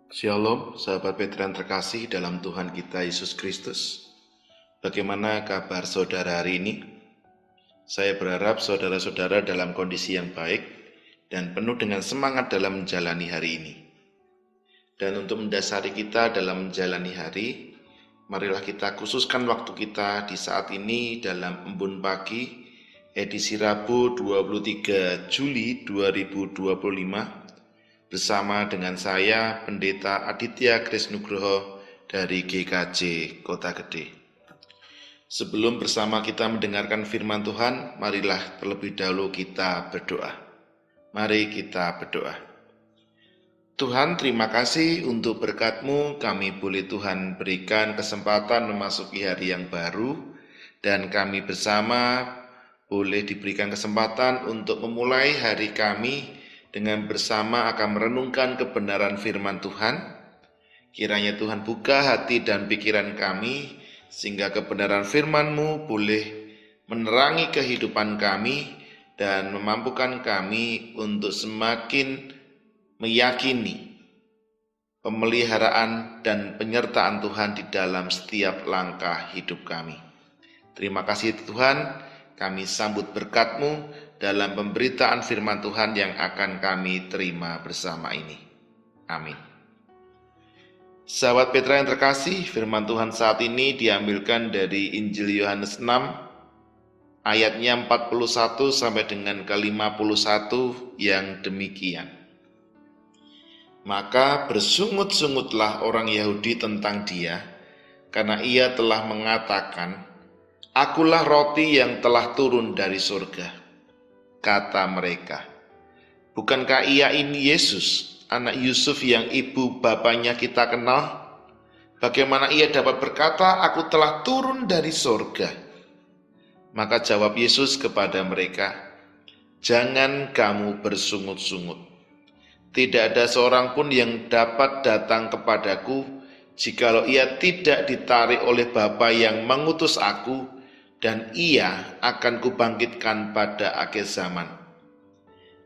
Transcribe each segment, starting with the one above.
Shalom, sahabat Petra yang terkasih dalam Tuhan kita Yesus Kristus. Bagaimana kabar saudara hari ini? Saya berharap saudara-saudara dalam kondisi yang baik dan penuh dengan semangat dalam menjalani hari ini. Dan untuk mendasari kita dalam menjalani hari, marilah kita khususkan waktu kita di saat ini dalam Embun Pagi, edisi Rabu 23 Juli 2025, bersama dengan saya, Pendeta Aditya Krisnugroho dari GKJ Kota Gede. Sebelum bersama kita mendengarkan firman Tuhan, marilah terlebih dahulu kita berdoa. Mari kita berdoa. Tuhan, terima kasih untuk berkat-Mu, kami boleh Tuhan berikan kesempatan memasuki hari yang baru, dan kami bersama boleh diberikan kesempatan untuk memulai hari kami dengan bersama akan merenungkan kebenaran firman Tuhan. Kiranya Tuhan buka hati dan pikiran kami, sehingga kebenaran firman-Mu boleh menerangi kehidupan kami dan memampukan kami untuk semakin meyakini pemeliharaan dan penyertaan Tuhan di dalam setiap langkah hidup kami. Terima kasih Tuhan, kami sambut berkat-Mu dalam pemberitaan firman Tuhan yang akan kami terima bersama ini. Amin. Sahabat Petra yang terkasih, firman Tuhan saat ini diambilkan dari Injil Yohanes 6, ayatnya 41 sampai dengan ke-51 yang demikian. Maka bersungut-sungutlah orang Yahudi tentang dia, karena ia telah mengatakan, "Akulah roti yang telah turun dari surga." Kata mereka, "Bukankah ia ini Yesus, anak Yusuf yang ibu bapanya kita kenal? Bagaimana ia dapat berkata, 'Aku telah turun dari surga'?" Maka jawab Yesus kepada mereka, "Jangan kamu bersungut-sungut. Tidak ada seorang pun yang dapat datang kepadaku, jikalau ia tidak ditarik oleh Bapa yang mengutus aku, dan ia akan kubangkitkan pada akhir zaman.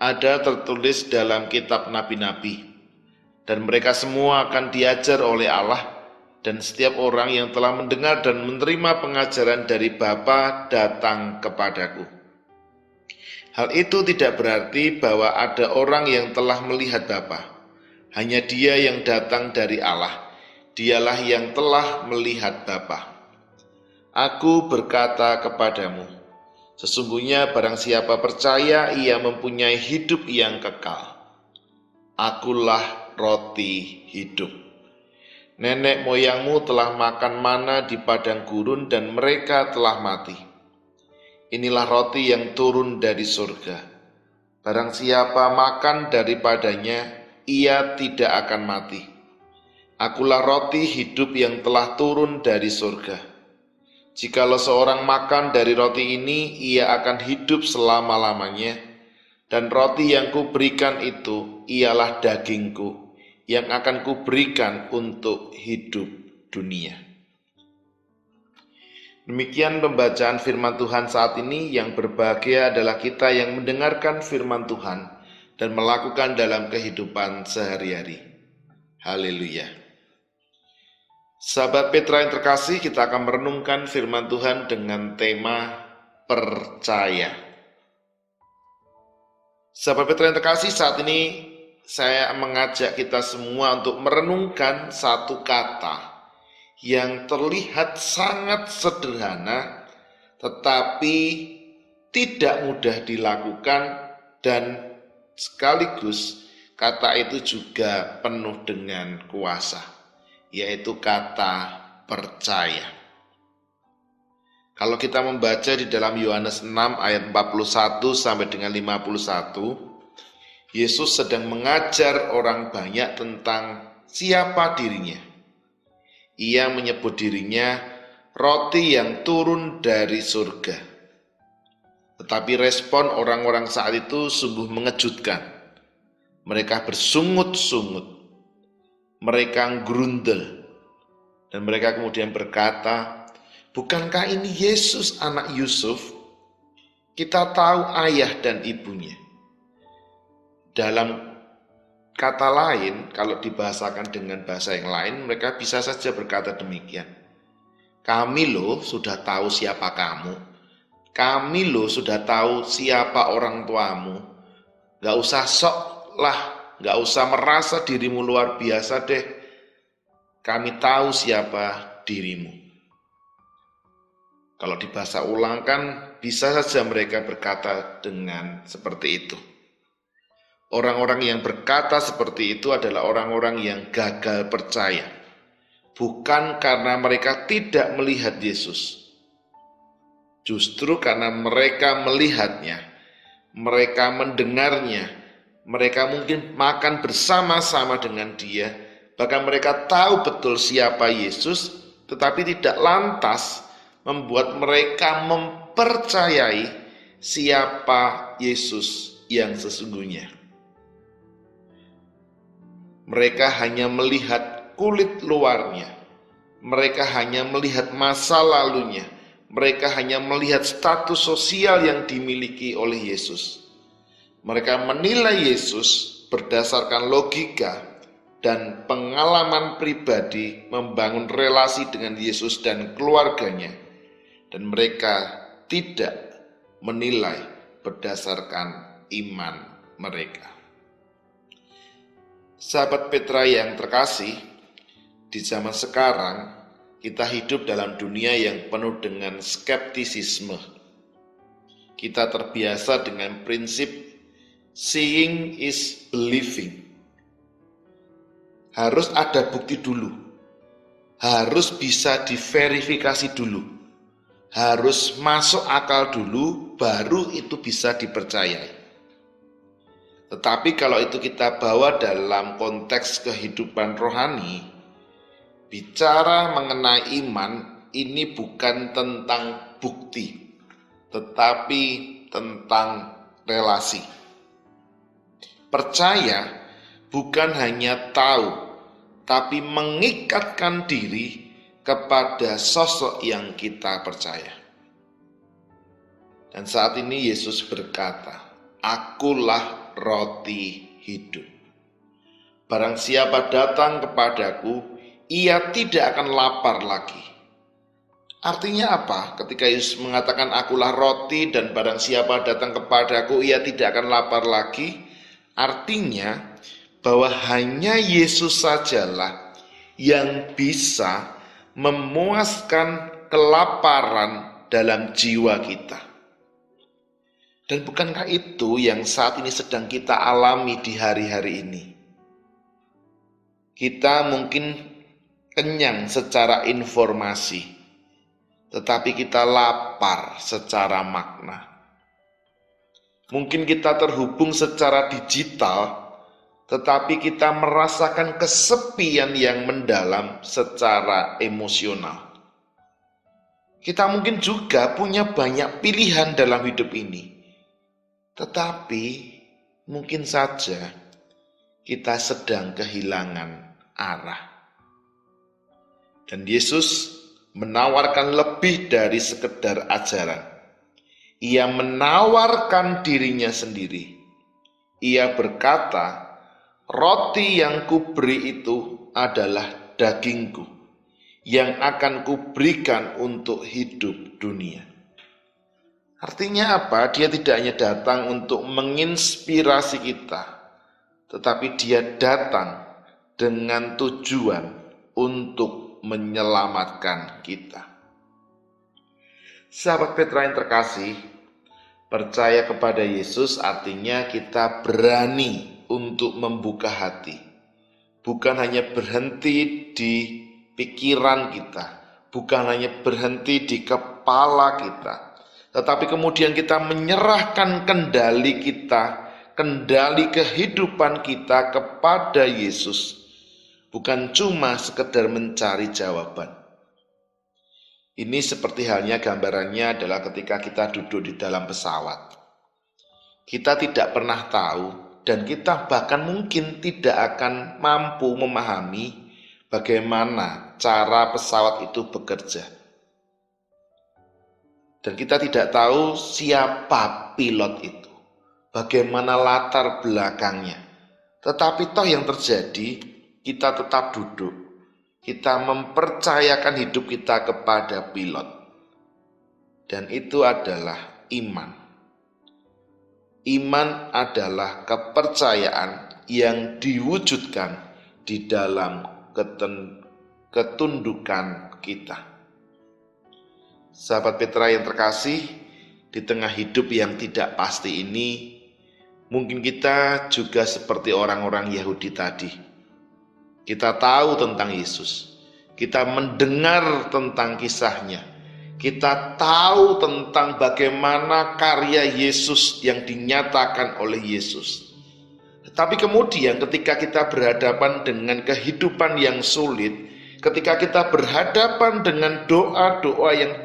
Ada tertulis dalam kitab nabi-nabi, dan mereka semua akan diajar oleh Allah, dan setiap orang yang telah mendengar dan menerima pengajaran dari Bapa datang kepadaku." Hal itu tidak berarti bahwa ada orang yang telah melihat Bapa. Hanya Dia yang datang dari Allah. Dialah yang telah melihat Bapa. Aku berkata kepadamu, sesungguhnya barang siapa percaya ia mempunyai hidup yang kekal. Akulah roti hidup. Nenek moyangmu telah makan mana di padang gurun dan mereka telah mati. Inilah roti yang turun dari surga. Barang siapa makan daripadanya, ia tidak akan mati. Akulah roti hidup yang telah turun dari surga. Jikalau seorang makan dari roti ini, ia akan hidup selama-lamanya. Dan roti yang kuberikan itu ialah dagingku, yang akan kuberikan untuk hidup dunia. Demikian pembacaan firman Tuhan saat ini. Yang berbahagia adalah kita yang mendengarkan firman Tuhan dan melakukan dalam kehidupan sehari-hari. Haleluya. Sahabat Petra yang terkasih, kita akan merenungkan firman Tuhan dengan tema percaya. Sahabat Petra yang terkasih, saat ini saya mengajak kita semua untuk merenungkan satu kata yang terlihat sangat sederhana, tetapi tidak mudah dilakukan, dan sekaligus kata itu juga penuh dengan kuasa, yaitu kata percaya. Kalau kita membaca di dalam Yohanes 6 ayat 41 sampai dengan 51, Yesus sedang mengajar orang banyak tentang siapa dirinya. Ia menyebut dirinya roti yang turun dari surga. Tetapi respon orang-orang saat itu sungguh mengejutkan. Mereka bersungut-sungut. Mereka gerundel, dan mereka kemudian berkata, "Bukankah ini Yesus anak Yusuf? Kita tahu ayah dan ibunya." Dalam kata lain, kalau dibahasakan dengan bahasa yang lain, mereka bisa saja berkata demikian. Kami loh sudah tahu siapa kamu. Kami loh sudah tahu siapa orang tuamu. Gak usah sok lah, gak usah merasa dirimu luar biasa deh. Kami tahu siapa dirimu. Kalau di bahasa ulang kan bisa saja mereka berkata dengan seperti itu. Orang-orang yang berkata seperti itu adalah orang-orang yang gagal percaya. Bukan karena mereka tidak melihat Yesus. Justru karena mereka melihatnya, mereka mendengarnya, mereka mungkin makan bersama-sama dengan dia, bahkan mereka tahu betul siapa Yesus, tetapi tidak lantas membuat mereka mempercayai siapa Yesus yang sesungguhnya. Mereka hanya melihat kulit luarnya, mereka hanya melihat masa lalunya, mereka hanya melihat status sosial yang dimiliki oleh Yesus. Mereka menilai Yesus berdasarkan logika dan pengalaman pribadi membangun relasi dengan Yesus dan keluarganya. Dan mereka tidak menilai berdasarkan iman mereka. Sahabat Petra yang terkasih, di zaman sekarang kita hidup dalam dunia yang penuh dengan skeptisisme. Kita terbiasa dengan prinsip seeing is believing. Harus ada bukti dulu, harus bisa diverifikasi dulu, harus masuk akal dulu, baru itu bisa dipercayai. Tetapi kalau itu kita bawa dalam konteks kehidupan rohani, bicara mengenai iman, ini bukan tentang bukti, tetapi tentang relasi. Percaya bukan hanya tahu, tapi mengikatkan diri kepada sosok yang kita percaya. Dan saat ini Yesus berkata, "Akulah roti hidup. Barang siapa datang kepadaku, ia tidak akan lapar lagi." Artinya apa? Ketika Yesus mengatakan akulah roti dan barang siapa datang kepadaku, ia tidak akan lapar lagi. Artinya bahwa hanya Yesus sajalah yang bisa memuaskan kelaparan dalam jiwa kita. Dan bukankah itu yang saat ini sedang kita alami di hari-hari ini? Kita mungkin kenyang secara informasi, tetapi kita lapar secara makna. Mungkin kita terhubung secara digital, tetapi kita merasakan kesepian yang mendalam secara emosional. Kita mungkin juga punya banyak pilihan dalam hidup ini, tetapi mungkin saja kita sedang kehilangan arah. Dan Yesus menawarkan lebih dari sekedar ajaran. Ia menawarkan dirinya sendiri. Ia berkata, "Roti yang kuberi itu adalah dagingku, yang akan kuberikan untuk hidup dunia." Artinya apa? Dia tidak hanya datang untuk menginspirasi kita, tetapi dia datang dengan tujuan untuk menyelamatkan kita. Sahabat Petra yang terkasih, percaya kepada Yesus artinya kita berani untuk membuka hati. Bukan hanya berhenti di pikiran kita, bukan hanya berhenti di kepala kita, tetapi kemudian kita menyerahkan kendali kita, kendali kehidupan kita kepada Yesus. Bukan cuma sekedar mencari jawaban. Ini seperti halnya gambarannya adalah ketika kita duduk di dalam pesawat. Kita tidak pernah tahu dan kita bahkan mungkin tidak akan mampu memahami bagaimana cara pesawat itu bekerja. Dan kita tidak tahu siapa pilot itu, bagaimana latar belakangnya, Tetapi toh yang terjadi, kita tetap duduk. Kita mempercayakan hidup kita kepada pilot. Dan itu adalah iman. Iman adalah kepercayaan yang diwujudkan di dalam ketundukan kita. Sahabat Petra yang terkasih, di tengah hidup yang tidak pasti ini, mungkin kita juga seperti orang-orang Yahudi tadi. Kita tahu tentang Yesus, kita mendengar tentang kisahnya, kita tahu tentang bagaimana karya Yesus yang dinyatakan oleh Yesus. Tapi kemudian ketika kita berhadapan dengan kehidupan yang sulit, ketika kita berhadapan dengan doa-doa yang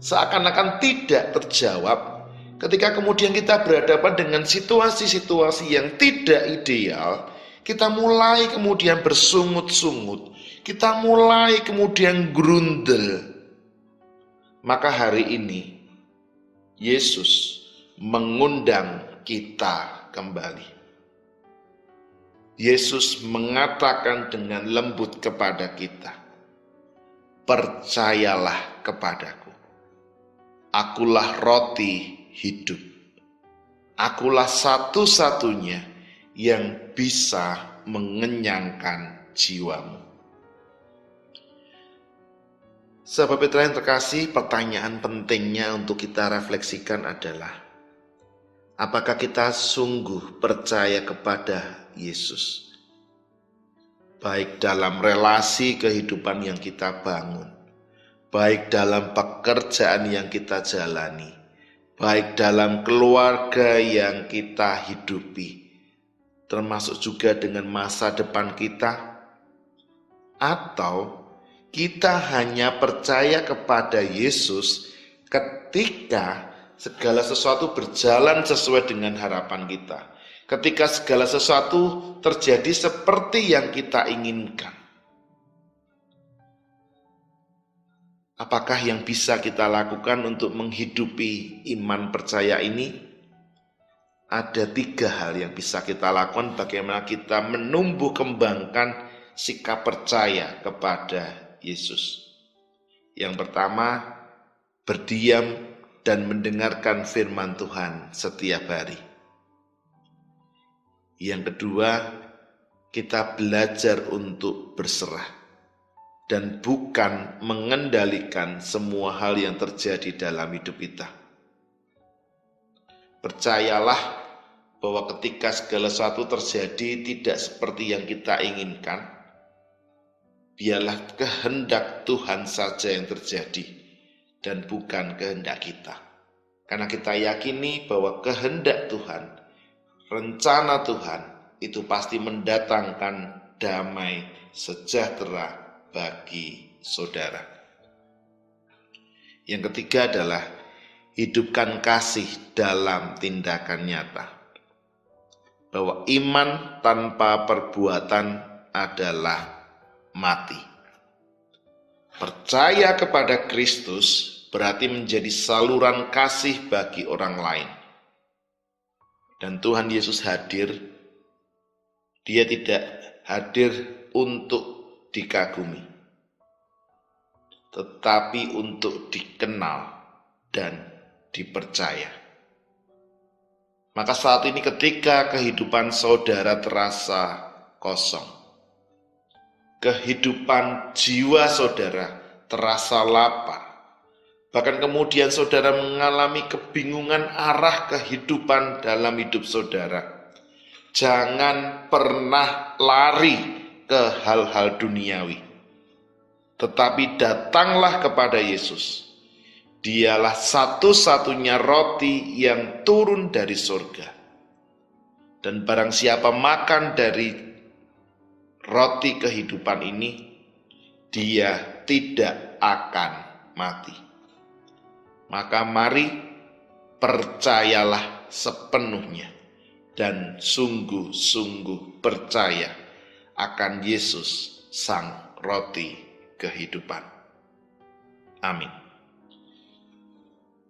seakan-akan tidak terjawab, ketika kemudian kita berhadapan dengan situasi-situasi yang tidak ideal, kita mulai kemudian bersungut-sungut, kita mulai kemudian grundel. Maka hari ini Yesus mengundang kita kembali. Yesus mengatakan dengan lembut kepada kita, percayalah kepadaku. Akulah roti hidup. Akulah satu-satunya yang bisa mengenyangkan jiwamu. Sahabat Petra yang terkasih, pertanyaan pentingnya untuk kita refleksikan adalah, apakah kita sungguh percaya kepada Yesus? Baik dalam relasi kehidupan yang kita bangun, baik dalam pekerjaan yang kita jalani, baik dalam keluarga yang kita hidupi, termasuk juga dengan masa depan kita, atau kita hanya percaya kepada Yesus ketika segala sesuatu berjalan sesuai dengan harapan kita, ketika segala sesuatu terjadi seperti yang kita inginkan. Apakah yang bisa kita lakukan untuk menghidupi iman percaya ini? Ada 3 hal yang bisa kita lakukan bagaimana kita menumbuh kembangkan sikap percaya kepada Yesus. Yang pertama, berdiam dan mendengarkan firman Tuhan setiap hari. Yang kedua, kita belajar untuk berserah dan bukan mengendalikan semua hal yang terjadi dalam hidup kita. Percayalah bahwa ketika segala sesuatu terjadi tidak seperti yang kita inginkan, biarlah kehendak Tuhan saja yang terjadi dan bukan kehendak kita. Karena kita yakini bahwa kehendak Tuhan, rencana Tuhan itu pasti mendatangkan damai sejahtera bagi saudara. Yang ketiga adalah hidupkan kasih dalam tindakan nyata. Bahwa iman tanpa perbuatan adalah mati. Percaya kepada Kristus berarti menjadi saluran kasih bagi orang lain. Dan Tuhan Yesus hadir, Dia tidak hadir untuk dikagumi, tetapi untuk dikenal dan dipercaya. Maka saat ini ketika kehidupan saudara terasa kosong, kehidupan jiwa saudara terasa lapar, bahkan kemudian saudara mengalami kebingungan arah kehidupan dalam hidup saudara, jangan pernah lari ke hal-hal duniawi, tetapi datanglah kepada Yesus. Dialah satu-satunya roti yang turun dari surga. Dan barang siapa makan dari roti kehidupan ini, dia tidak akan mati. Maka mari percayalah sepenuhnya dan sungguh-sungguh percaya akan Yesus sang roti kehidupan. Amin.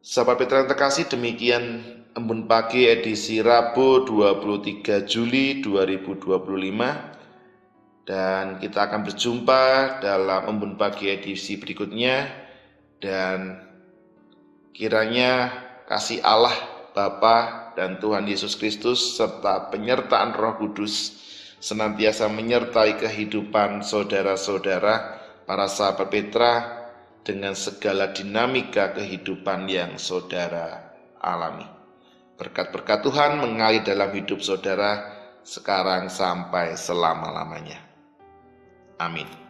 Sahabat Petra yang terkasih, demikian Embun Pagi edisi Rabu 23 Juli 2025. Dan kita akan berjumpa dalam Embun Pagi edisi berikutnya. Dan kiranya kasih Allah Bapa dan Tuhan Yesus Kristus serta penyertaan Roh Kudus senantiasa menyertai kehidupan saudara-saudara, para sahabat Petra, dengan segala dinamika kehidupan yang saudara alami. Berkat-berkat Tuhan mengalir dalam hidup saudara sekarang sampai selama-lamanya. Amin.